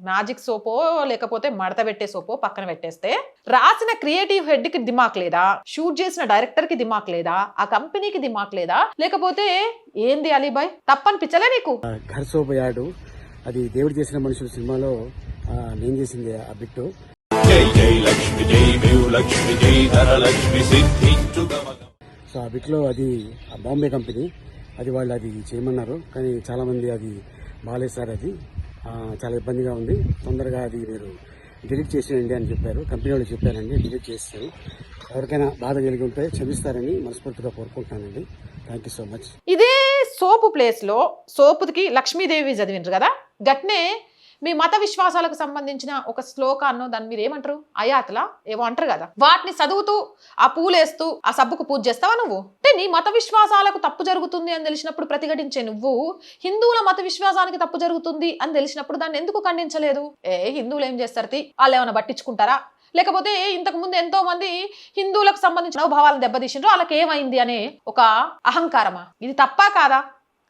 Magic సోపో లేకపోతే మడత పెట్టే సోపో పక్కన పెట్టేస్తే, రాసిన క్రియేటివ్ హెడ్ కి దిమాక్ లేదా, షూట్ చేసిన డైరెక్టర్ కి దిమాక్ లేదా, ఆ కంపెనీకి దిమాక్ లేదా, లేకపోతే ఏంది అలీబాయ్ తప్పనిపించలే నీకు? ఘర్ సోప్ యాడ్ అది దేవుడు చేసిన మనుషులు సినిమాలో నేను చేసింది ఆ బిట్టు. జై జై లక్ష్మి జై లక్ష్మి జై ధరలక్ష్మి సిద్ధించుగమగ. సో ఆ బిట్లో అది బాంబే కంపెనీ, అది వాళ్ళు అది చేయమన్నారు, కానీ చాలామంది అది బాగాలేదు సార్, అది చాలా ఇబ్బందిగా ఉంది, తొందరగా అది మీరు డిలీట్ చేసేయండి అని చెప్పారు. కంపెనీ వాళ్ళు చెప్పారండి, డిలీట్ చేస్తారు. ఎవరికైనా బాధ కలిగి ఉంటే క్షమిస్తారని మనస్ఫూర్తిగా కోరుకుంటున్నానండి. Thank you so much. ఇదే సోపు ప్లేస్లో సోపుకి లక్ష్మీదేవి చదివిండ్రు కదా, గట్నే మీ మత విశ్వాసాలకు సంబంధించిన ఒక శ్లోకాన్నో దాన్ని మీరు ఏమంటారు, అయాతలా ఏవో అంటారు కదా, వాటిని చదువుతూ ఆ పూలేస్తూ ఆ సబ్బుకు పూజ చేస్తావా నువ్వు? అంటే నీ మత విశ్వాసాలకు తప్పు జరుగుతుంది అని తెలిసినప్పుడు ప్రతిఘటించే నువ్వు, హిందువుల మత విశ్వాసానికి తప్పు జరుగుతుంది అని తెలిసినప్పుడు దాన్ని ఎందుకు ఖండించలేదు? హిందువులు ఏం చేస్తారు, వాళ్ళు ఏమైనా పట్టించుకుంటారా, లేకపోతే ఇంతకు ముందు ఎంతో మంది హిందువులకు సంబంధించిన భావాలను దెబ్బతీసిండ్రు, వాళ్ళకి ఏమైంది అనే ఒక అహంకారమా? ఇది తప్పా కాదా?